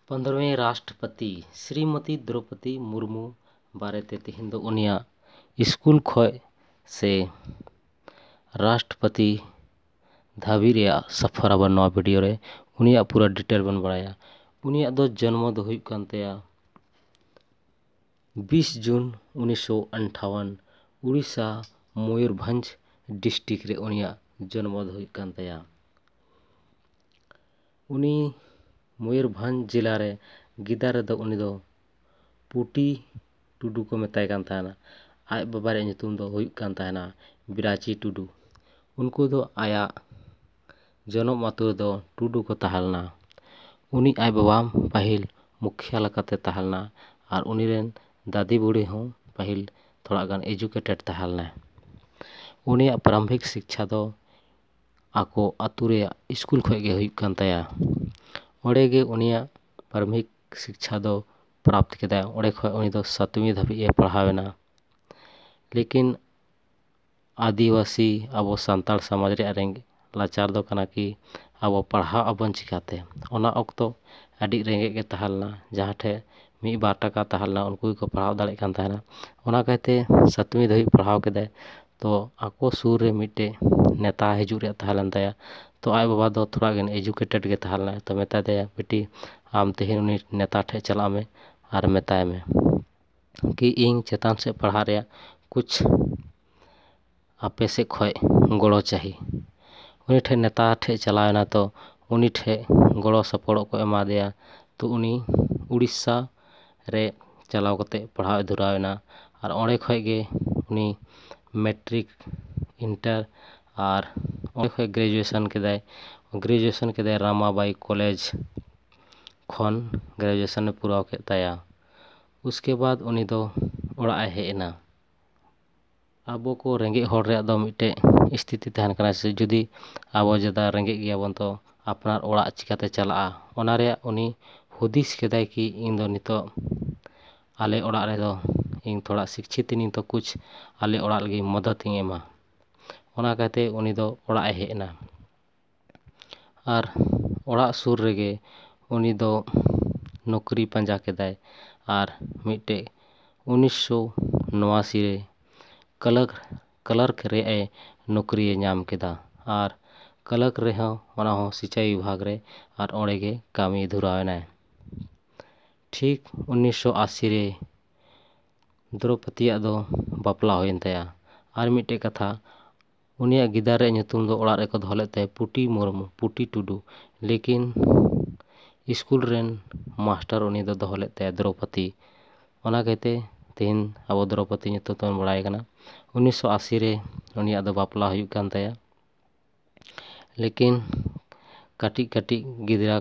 15वें राष्ट्रपति श्रीमती द्रौपदी मुर्मू बारेते तेहेन दो उनिया स्कूल खय से राष्ट्रपति धाबी रे सफर अब नवा वीडियो रे उनिया पूरा डिटेल बन बड़ाया। उनिया दो जन्म दो हुई कान तया 20 जून 1958 उड़ीसा मयूरभंज डिस्ट्रिक्ट रे उनिया जन्म दो हुई कान तया। उनी मयूरभंज जिला रे गिदार दो उनी दो पुटी टुडू को मेताय कान ताना। आय बाबा रे nyutum दो हुई कान ताना बिराची टुडू। उनको दो आया जनम अतुर दो टुडू को ताहलना। उनी आय बाबा पाहिल मुखिया लकाते ताहलना और उनी रेन दादी बुढ़ी हों पाहिल थोड़ा गान एजुकेटेड ताहलना। उनी प्रारंभिक शिक्षा दो आको अतुरे स्कूल खय हुई कान तया। ओड़े गे उनिया प्रारंभिक शिक्षा दो प्राप्त केदा। ओड़े खय उनी दो 7वीं धाबी पढ़ावेना। लेकिन आदिवासी अब सांताल समाज रे रेंगे लाचार दो कना कि अब पढ़ाव अबन चिकाते ओना अक्तो अडी रेंगे के ताहलना जहाँ ठे 1-2 टका ताहलना उनको को पढ़ाव दाड़े कान ताहना। ओना कहते 7वीं धाबी पढ़ाव केदा तो आको सूर रे मिटे नेता हिजू रे ताहलन तया। तो आय बाबा दो थोड़ा गन एजुकेटेड के ताहलना तो मेता दे बेटी आम तेहेन उनी नेता ठे चला में और मेताय में कि इंग चेतान से पढ़ा रे कुछ आपे से खय गड़ो चाही। उनी ठे नेता ठे चलावेना तो उनी ठे गड़ो सपोड़ो को एमा दिया। तो उनी उड़ीसा रे चलाव कते पढ़ाव धुरावेना और ओड़े खय गे उनी मैट्रिक इंटर और ओड़े खय ग्रेजुएशन केदाय रामाबाई कॉलेज खन ग्रेजुएशन पूरा के ताया। उसके बाद उनी दो ओड़ा हेना। आबो को रेंगे हर रे दो मिटे स्थिति तहन कना से जुदी आबो जदा रेंगे गियाबन तो अपनार ओड़ा चिकाते चला ओना रे उनी हुदिस केदाय कि इन दो नितो आले ओड़ा रे दो इन थोड़ा शिक्षित इन तो कुछ आले ओड़ा लगी मदद एमा ओना कहते उनी दो ओड़ा हेना। और ओड़ा सुर रेगे उनी दो नौकरी पंजा केदाय और मिटे 1989 रे क्लर्क रे ए नौकरी नाम केदा और क्लर्क रे हो सिंचाई विभाग रे और ओड़े गे कामी धुरावेना। ठीक 1980 रे द्रौपदी दो बापला होइन तया और मिटे कथा उनिया गिदार रे nyutum दो ओड़ा रे को दोले ते पुटी मुर्मू पुटी टुडू। लेकिन स्कूल रेन मास्टर उनी दो दोले ते द्रौपदी ओना कहते तेहन अब द्रौपदी nyutum तो बड़ाय कना। 1980 रे उनिया दो बापला हुई कान तया। लेकिन काटी काटी गिदरा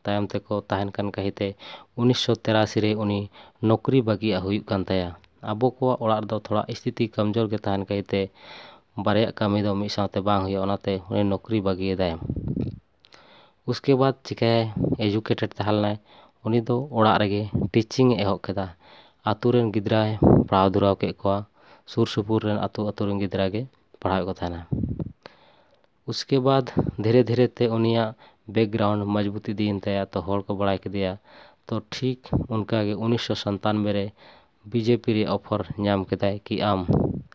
तायम ते को ताहन कान कहिते 1983 रे उनी नौकरी बागिया हुई कान तया। आबो को ओड़ा दो थोड़ा स्थिति कमजोर के ताहन कहिते बारे कामी दो मिद साथे बांग हुई ओनाते उनी नौकरी बागिए दाय। उसके बाद चिकाय एजुकेटेड ताहलना उनी दो ओड़ा रेगे टीचिंग एहो केदा। आतु रेन गिदरा पढ़ाव दुराव के को सुर सुपुर रेन आतु रेन गिदरा गे पढ़ाव को थाना। उसके बाद धीरे धीरे ते उनिया बैकग्राउंड मजबूती दीन तया तो हर को बड़ाय केदिया। तो ठीक उनका गे 1997 रे बीजेपी रे ऑफर नाम केदाय कि आम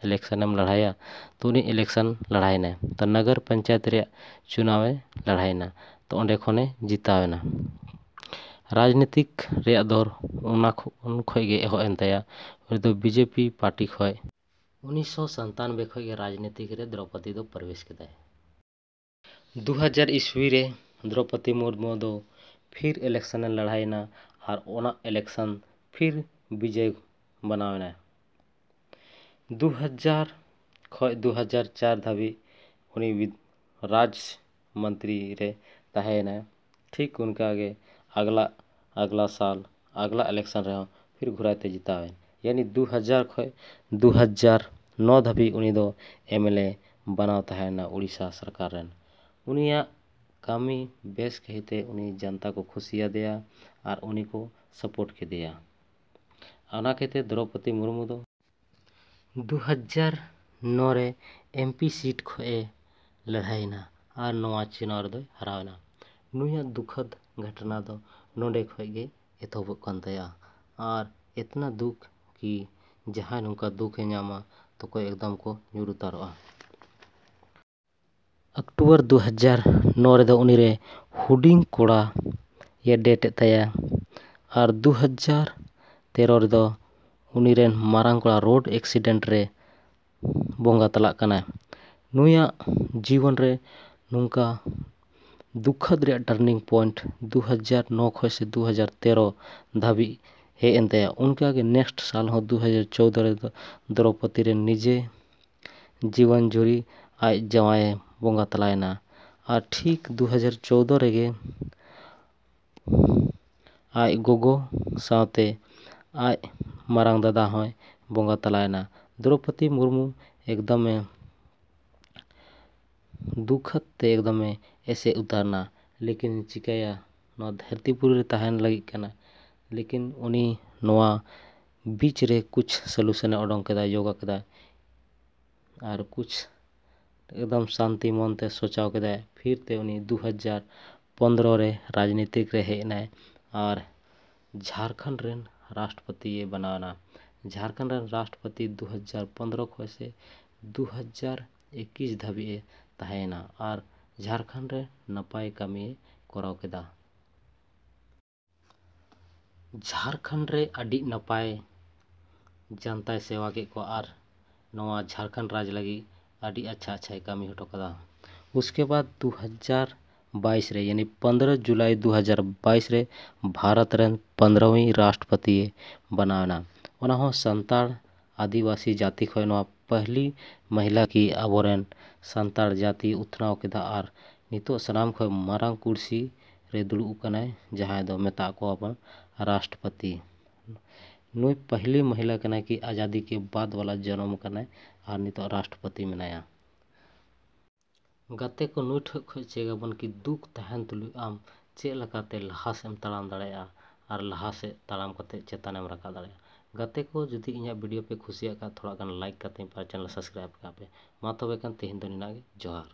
इलेक्शन में लड़ाया। तो उनी इलेक्शन लड़ाईना तो नगर पंचायत रे चुनाव लड़ाईना तो ओंडे खने जितावेना। राजनीतिक रे दौर उन खय गे एहो एन तया उनी दो बीजेपी पार्टी खय 1997 खय गे राजनीतिक रे द्रौपदी दो प्रवेश केदाय। 2000 ईस्वी रे द्रौपदी मुर्मू दो फिर इलेक्शन लड़ाईना और ओना इलेक्शन फिर विजय बनावेना। 2000 खय 2004 धाबी उनी राज्य मंत्री रे ताहेना। ठीक उनका आगे अगला साल अगला इलेक्शन रहे फिर घुराते जितावे यानी 2000 खय 2009 धाबी उनी दो एमएलए बनाव ताहेना उड़ीसा सरकार रेन। उनिया कामी बेस कहते उनी जनता को खुशिया दिया और उनी को सपोर्ट के दिया। ओना कहते द्रौपदी मुर्मू दो 2009 रे एमपी सीट खय लड़ाईना और नवा चुनाव रे हरावना। नुया दुखद घटना दो नोंडे खoj गे एतहबोग कान ताया। और इतना दुख कि जहाँ नौका दुख नामा तो को एकदम को ᱧᱩᱨ उतारोगा। अक्टूबर 2009 रे दो उनी रे हुडिंग कोड़ा ये डेट ताया। और 2013 रे दो उनी रेन मारांग कोड़ा रोड एक्सीडेंट रे बोंगा तलाक कना। नुया जीवन रे नुंका दुखद रे टर्निंग पॉइंट 2009 खoj से 2013 धाबी हे एनते उनका के नेक्स्ट साल हो 2014 रे द्रौपदी रे निजे जीवन जुरी आज जवाए बोंगा तलायना। और ठीक 2014 रेगे आज गोगो साथे आज मारांग दादा होय बोंगा तलायना। द्रौपदी मुर्मू एकदम दुखद ते एकदम ऐसे उतारना। लेकिन चिकाया नवा धरतीपुरी तहन लगी कना। लेकिन उनी नवा बीच रे कुछ सलूशन ओडों केदा योगा केदा और कुछ एकदम शांति मन ते सोचाव केदा। फिर ते उनी 2015 रे राजनीतिक रे हेनाय और झारखंड रेन राष्ट्रपति ये बनाना। झारखंड रेन राष्ट्रपति 2015 खoj से 2021 धाबी तहना और झारखंड रे नपाय कामी कराव केदा। झारखंड रे अडी नपाय जनता सेवा के को और नवा झारखंड राज्य लगी अडी अच्छा कामी हटो कदा। उसके बाद 2022 रे यानी 15 जुलाई 2022 रे भारत रेन 15वीं राष्ट्रपति बनाना। ओना हो संताड़ आदिवासी जाति खoj नवा पहली महिला की अबोरेन संताड़ जाति उतनाव केदा। और नितो सनाम खoj मारांग कुर्सी रे दुड़ू कनाय जहां दो मेता को अपन राष्ट्रपति। नुई पहली महिला कना कि आज़ादी के बाद वाला जन्म कना और नितो राष्ट्रपति मेनाया। गाते को नुई ठो खoj चेगाबन कि दुख तहन तुलु आम चे लकाते लहा सेम तड़ाम दाड़ेया और लहा से तड़ाम कते चेतानेम रखा दाड़ेया। गाते को जुदी इन्या वीडियो पे खुशिया का थोड़ा गान लाइक करते पर चैनल सब्सक्राइब का पे मा तबे कान तेहेन दो निनागे जोहार।